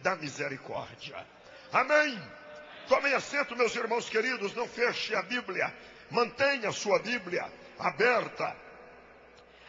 da misericórdia. Amém? Tomem assento, meus irmãos queridos, não feche a Bíblia, mantenha a sua Bíblia aberta.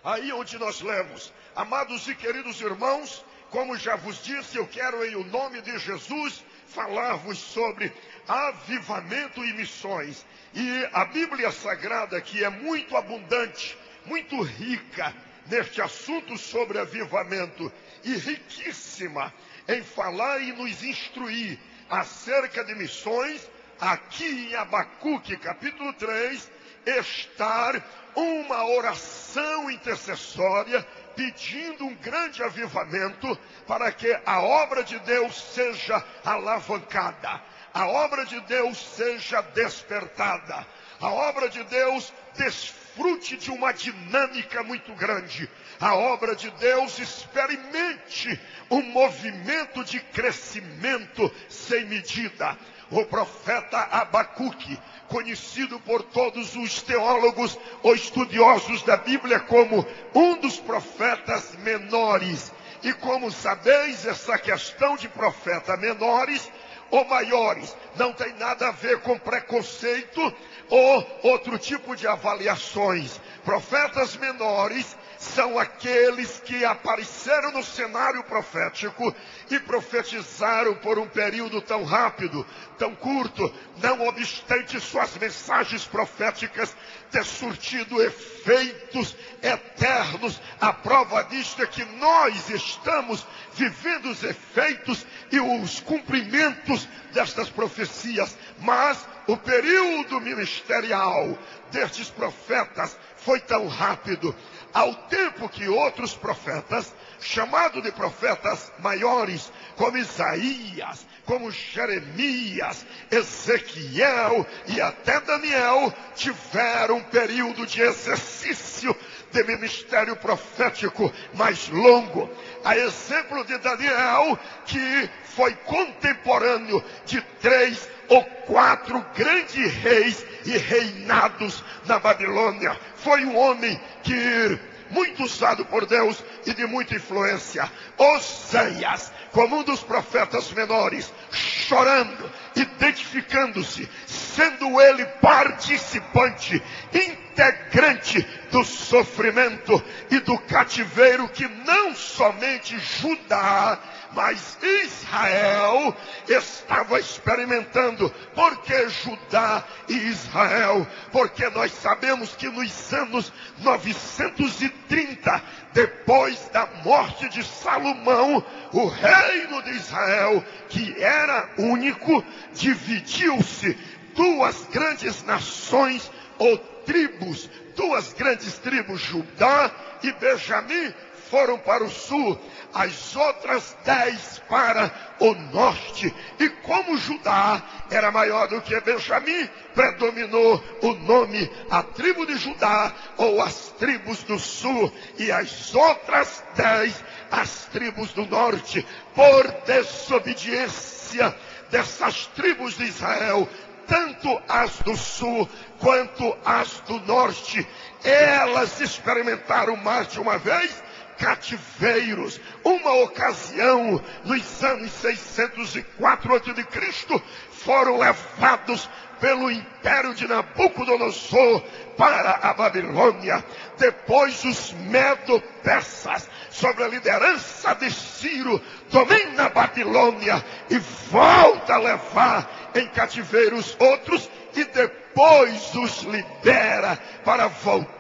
Aí onde nós lemos, amados e queridos irmãos, como já vos disse, eu quero em o nome de Jesus falar-vos sobre avivamento e missões. E a Bíblia Sagrada, que é muito abundante, muito rica neste assunto sobre avivamento e riquíssima em falar e nos instruir acerca de missões, aqui em Abacuque capítulo 3, está uma oração intercessória pedindo um grande avivamento para que a obra de Deus seja alavancada, a obra de Deus seja despertada, a obra de Deus desfrute de uma dinâmica muito grande, a obra de Deus experimente um movimento de crescimento sem medida. O profeta Abacuque, conhecido por todos os teólogos ou estudiosos da Bíblia como um dos profetas menores. E como sabeis, essa questão de profeta menores ou maiores não tem nada a ver com preconceito ou outro tipo de avaliações. Profetas menores são aqueles que apareceram no cenário profético e profetizaram por um período tão rápido, tão curto, não obstante suas mensagens proféticas ter surtido efeitos eternos. A prova disto é que nós estamos vivendo os efeitos e os cumprimentos destas profecias, mas o período ministerial destes profetas foi tão rápido, ao tempo que outros profetas, chamados de profetas maiores, como Isaías, como Jeremias, Ezequiel e até Daniel, tiveram um período de exercício de ministério profético mais longo. A exemplo de Daniel, que foi contemporâneo de 3 ou 4 grandes reis e reinados na Babilônia. Foi um homem que muito usado por Deus e de muita influência. Oséias, como um dos profetas menores, chorando, identificando-se, sendo ele participante, integrante do sofrimento e do cativeiro que não somente Judá, mas Israel estava experimentando. Por que Judá e Israel? Porque nós sabemos que nos anos 930, depois da morte de Salomão, o reino de Israel, que era único, dividiu-se. Duas grandes nações ou tribos, duas grandes tribos, Judá e Benjamim, foram para o sul, as outras 10 para o norte. E como Judá era maior do que Benjamim, predominou o nome, a tribo de Judá, ou as tribos do sul, e as outras 10, as tribos do norte. Por desobediência dessas tribos de Israel, tanto as do sul quanto as do norte, elas experimentaram mais de uma vez cativeiros. Uma ocasião, nos anos 604 a.C., foram levados pelo império de Nabucodonosor para a Babilônia. Depois os medo-persas, sob a liderança de Ciro, domina a Babilônia e volta a levar em cativeiros outros, e depois os libera para voltarem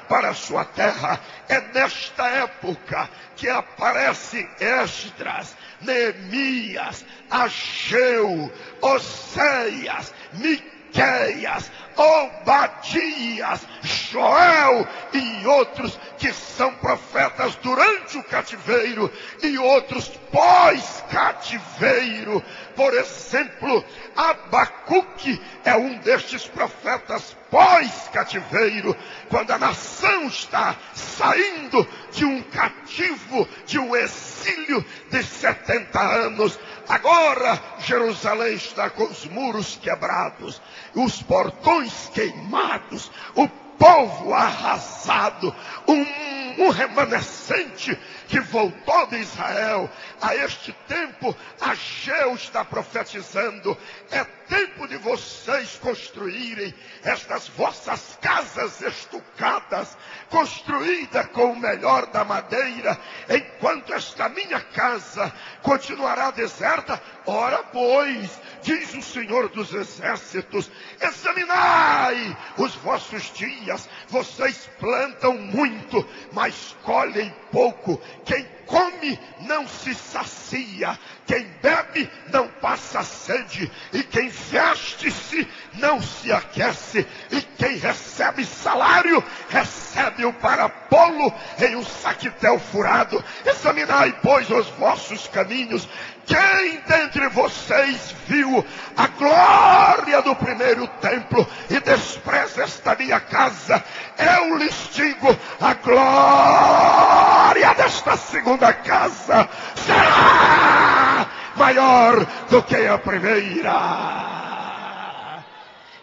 para a sua terra. É nesta época que aparece Esdras, Neemias, Ageu, Oséias, Miqueias, Obadias, Joel e outros que são profetas durante o cativeiro e outros pós-cativeiro. Por exemplo, Abacuque é um destes profetas pós-cativeiro, quando a nação está saindo de um cativo, de um exílio de 70 anos. Agora Jerusalém está com os muros quebrados, os portões queimados, o povo arrasado, um remanescente que voltou de Israel. A este tempo, Ageu está profetizando. É tempo de vocês construírem estas vossas casas estucadas, construídas com o melhor da madeira, enquanto esta minha casa continuará deserta. Ora, pois, diz o Senhor dos Exércitos, examinai os vossos dias. Vocês plantam muito, mas colhem pouco. Quem come não se sacia, quem bebe não passa sede, e quem veste-se não se aquece, e quem recebe salário, recebe-o para pô-lo em um saquetel furado. Examinai, pois, os vossos caminhos. Quem dentre vocês viu a glória do primeiro templo e despreza esta minha casa? Eu lhes digo, a glória desta segunda casa será maior do que a primeira.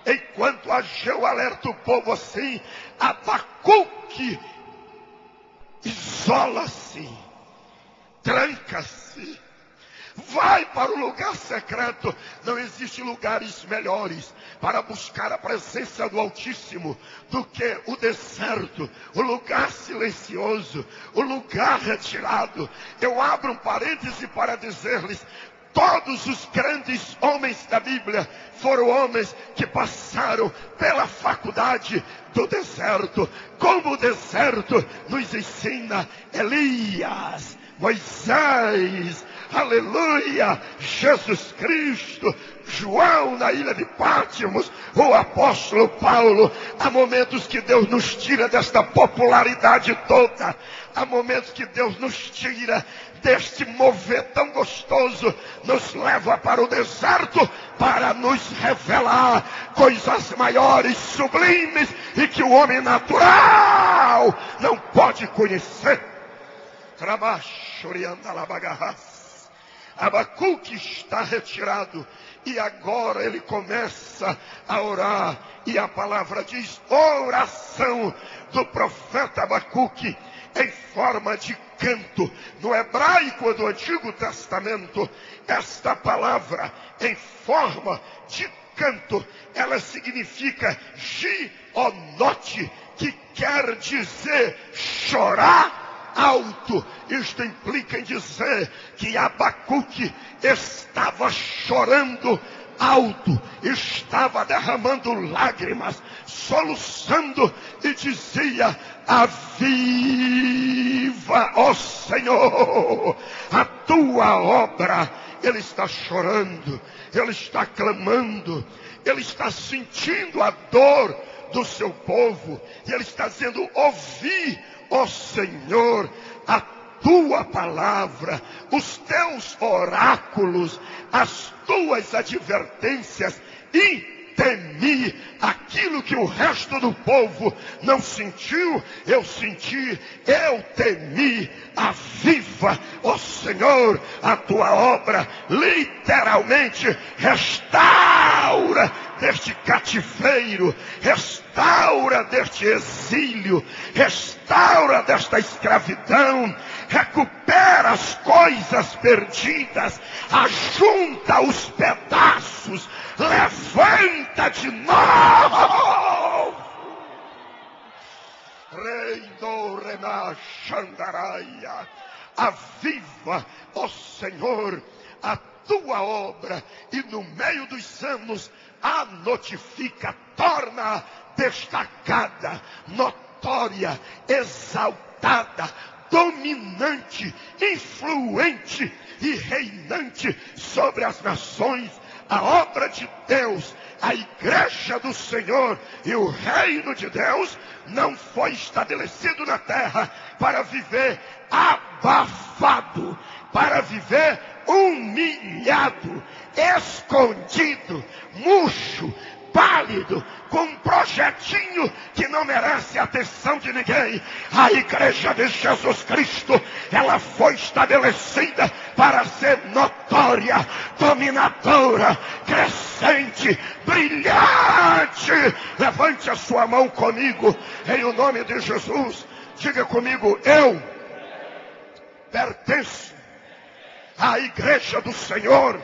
Enquanto Ageu alerta o povo assim, Abacuque isola-se, tranca-se, vai para o lugar secreto. Não existe lugares melhores para buscar a presença do Altíssimo do que o deserto, o lugar silencioso, o lugar retirado. Eu abro um parêntese para dizer-lhes, todos os grandes homens da Bíblia foram homens que passaram pela faculdade do deserto. Como o deserto nos ensina Elias, Moisés, aleluia, Jesus Cristo, João na ilha de Pátimos, o apóstolo Paulo. Há momentos que Deus nos tira desta popularidade toda. Há momentos que Deus nos tira deste mover tão gostoso, nos leva para o deserto para nos revelar coisas maiores, sublimes, e que o homem natural não pode conhecer. Abacuque está retirado e agora ele começa a orar, e a palavra diz, oração do profeta Abacuque em forma de canto. No hebraico do Antigo Testamento, esta palavra em forma de canto, ela significa gionote, que quer dizer chorar alto. Isto implica em dizer que Abacuque estava chorando alto, estava derramando lágrimas, soluçando, e dizia, aviva, ó Senhor, a tua obra. Ele está chorando, ele está clamando, ele está sentindo a dor do seu povo, e ele está dizendo, ouvi, ó Senhor, a tua palavra, os teus oráculos, as tuas advertências, e temi aquilo que o resto do povo não sentiu. Eu senti, eu temi. Aviva, ó Senhor, a tua obra. Literalmente, restaura deste cativeiro, restaura deste exílio, restaura desta escravidão, recupera as coisas perdidas, ajunta os pedaços, levanta de novo. Rei do Renachandaraia, aviva, ó Senhor, a tua obra, e no meio dos anos a notifica, torna destacada, notória, exaltada, dominante, influente e reinante sobre as nações. A obra de Deus, a igreja do Senhor e o reino de Deus não foi estabelecido na terra para viver abafado, para viver humilhado, escondido, murcho, pálido, com um projetinho que não merece a atenção de ninguém. A igreja de Jesus Cristo, ela foi estabelecida para ser notória, dominadora, crescente, brilhante. Levante a sua mão comigo, em o nome de Jesus. Diga comigo, eu pertence à igreja do Senhor.